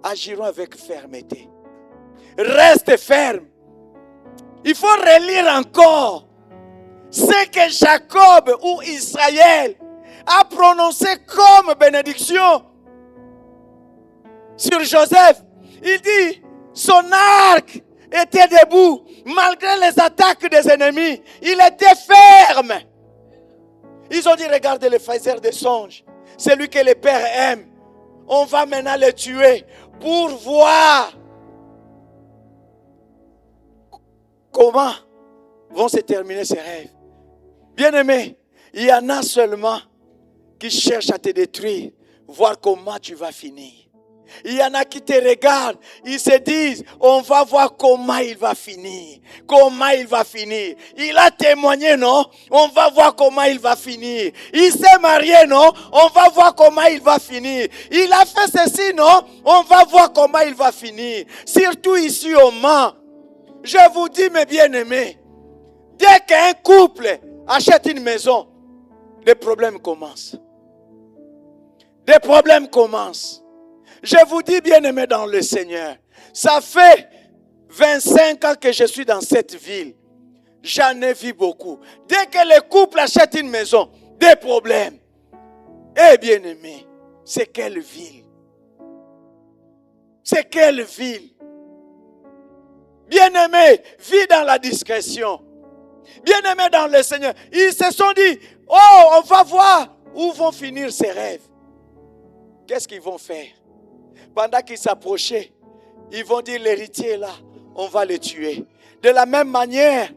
agiront avec fermeté. Reste ferme. Il faut relire encore ce que Jacob ou Israël a prononcé comme bénédiction sur Joseph. Il dit, son arc était debout malgré les attaques des ennemis. Il était ferme. Ils ont dit, regardez les faiseurs de songes. Celui que le Père aime. On va maintenant le tuer pour voir comment vont se terminer ces rêves. Bien-aimé, il y en a seulement qui cherchent à te détruire, voir comment tu vas finir. Il y en a qui te regardent, ils se disent, on va voir comment il va finir. Comment il va finir. Il a témoigné, non? On va voir comment il va finir. Il s'est marié, non? On va voir comment il va finir. Il a fait ceci, non? On va voir comment il va finir. Surtout ici au Mans. Je vous dis, mes bien-aimés, dès qu'un couple achète une maison, des problèmes commencent. Des problèmes commencent. Je vous dis, bien-aimés dans le Seigneur, ça fait 25 ans que je suis dans cette ville. J'en ai vu beaucoup. Dès que les couples achètent une maison, des problèmes. Eh bien-aimés, c'est quelle ville? C'est quelle ville? Bien-aimés, vis dans la discrétion. Bien-aimés dans le Seigneur, ils se sont dit, oh, on va voir où vont finir ces rêves. Qu'est-ce qu'ils vont faire? Pendant qu'ils s'approchaient, ils vont dire, l'héritier est là, on va le tuer. De la même manière,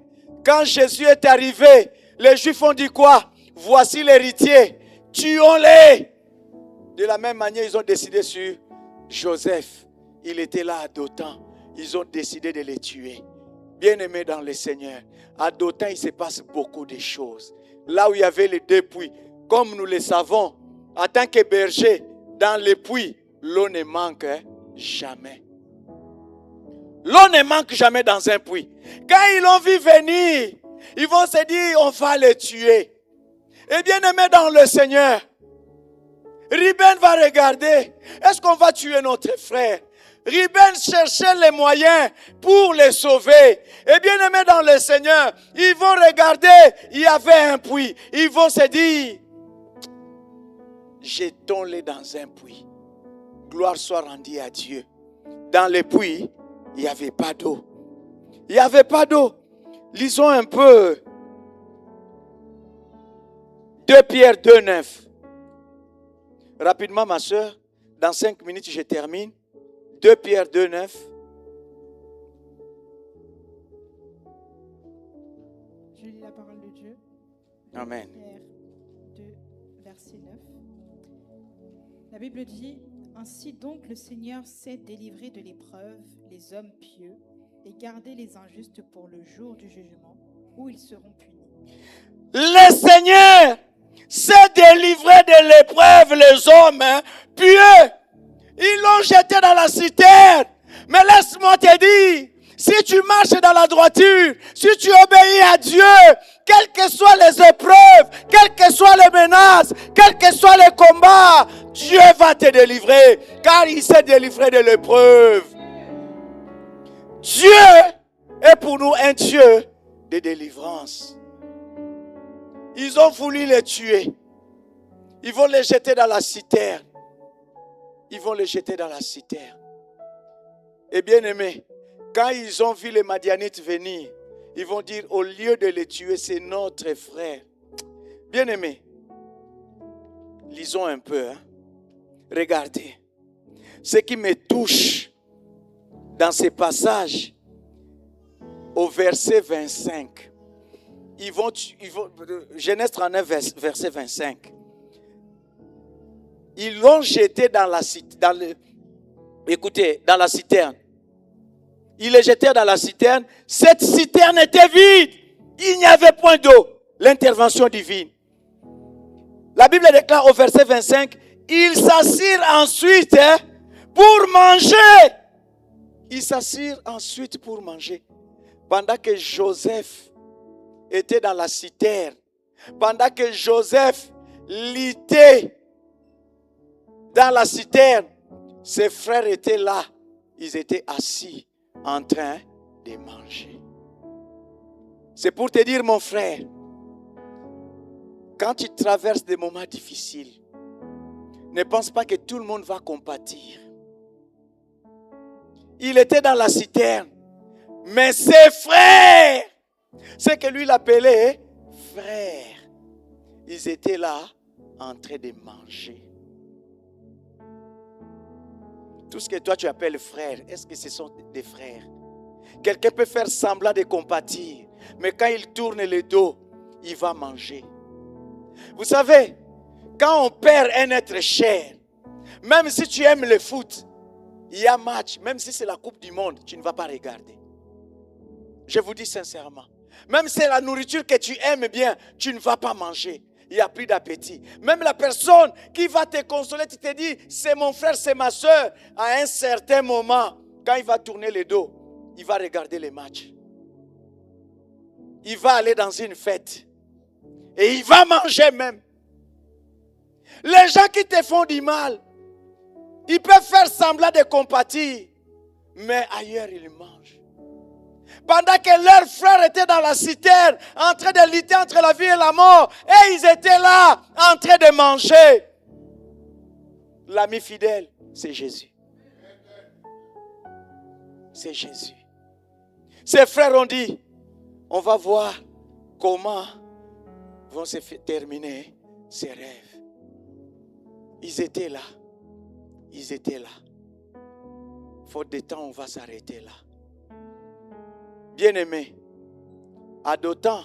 quand Jésus est arrivé, les Juifs ont dit quoi? Voici l'héritier, tuons-les. De la même manière, ils ont décidé sur Joseph. Il était là à Dothan. Ils ont décidé de le tuer. Bien-aimés dans le Seigneur, à Dothan, il se passe beaucoup de choses. Là où il y avait les deux puits, comme nous le savons, en tant que berger, dans les puits, l'eau ne manque jamais. L'eau ne manque jamais dans un puits. Quand ils l'ont vu venir, ils vont se dire, on va les tuer. Et bien aimé dans le Seigneur, Ruben va regarder. Est-ce qu'on va tuer notre frère? Ruben cherchait les moyens pour les sauver. Et bien aimé dans le Seigneur, ils vont regarder, il y avait un puits. Ils vont se dire, jetons-les dans un puits. Gloire soit rendue à Dieu. Dans le puits, il n'y avait pas d'eau. Il n'y avait pas d'eau. Lisons un peu. 2 Pierre 2, 9. Rapidement, ma soeur, dans 5 minutes, je termine. 2 Pierre 2, 9. Je lis la parole de Dieu. Amen. Pierre 2, verset 9. La Bible dit, « Ainsi donc le Seigneur sait délivrer de l'épreuve les hommes pieux et garder les injustes pour le jour du jugement, où ils seront punis. » Le Seigneur sait délivrer de l'épreuve les hommes pieux. Ils l'ont jeté dans la citerne. Mais laisse-moi te dire, si tu marches dans la droiture, si tu obéis à Dieu, quelles que soient les épreuves, quelles que soient les menaces, quels que soient les combats, Dieu va te délivrer, car il s'est délivré de l'épreuve. Dieu est pour nous un Dieu de délivrance. Ils ont voulu les tuer. Ils vont les jeter dans la citerne. Ils vont les jeter dans la citerne. Et bien aimé, quand ils ont vu les Madianites venir, ils vont dire, au lieu de les tuer, c'est notre frère. Bien aimé, lisons un peu. Regardez. Ce qui me touche dans ces passages, au verset 25, Genèse 39, verset 25. Ils l'ont jeté dans la citerne. Dans la citerne. Ils les jetèrent dans la citerne. Cette citerne était vide. Il n'y avait point d'eau. L'intervention divine. La Bible déclare au verset 25, ils s'assirent ensuite pour manger. Ils s'assirent ensuite pour manger. Pendant que Joseph était dans la citerne, pendant que Joseph luttait dans la citerne, ses frères étaient là. Ils étaient assis en train de manger. C'est pour te dire, mon frère, quand tu traverses des moments difficiles, ne pense pas que tout le monde va compatir. Il était dans la citerne, mais ses frères, c'est que lui l'appelait frère, ils étaient là en train de manger. Tout ce que toi tu appelles frère, est-ce que ce sont des frères? Quelqu'un peut faire semblant de compatir, mais quand il tourne le dos, il va manger. Vous savez, quand on perd un être cher, même si tu aimes le foot, il y a match, même si c'est la Coupe du Monde, tu ne vas pas regarder. Je vous dis sincèrement. Même si c'est la nourriture que tu aimes bien, tu ne vas pas manger. Il n'y a plus d'appétit. Même la personne qui va te consoler, tu te dis, c'est mon frère, c'est ma soeur. À un certain moment, quand il va tourner le dos, il va regarder les matchs. Il va aller dans une fête. Et il va manger même. Les gens qui te font du mal, ils peuvent faire semblant de compatir. Mais ailleurs, ils mangent. Pendant que leurs frères étaient dans la citerne, en train de lutter entre la vie et la mort, et ils étaient là, en train de manger. L'ami fidèle, c'est Jésus. C'est Jésus. Ses frères ont dit, on va voir comment vont se terminer ces rêves. Ils étaient là. Ils étaient là. Faute de temps, on va s'arrêter là. Bien-aimés, à d'autant,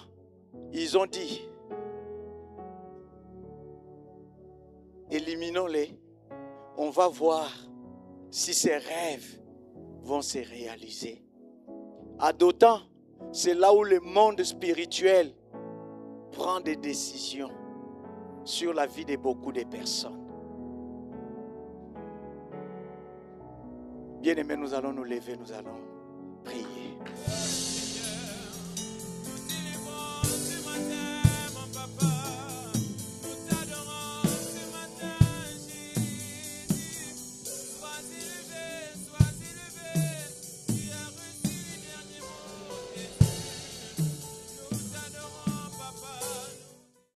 ils ont dit, éliminons-les, on va voir si ces rêves vont se réaliser. À d'autant, c'est là où le monde spirituel prend des décisions sur la vie de beaucoup de personnes. Bien-aimés, nous allons nous lever, nous allons prier.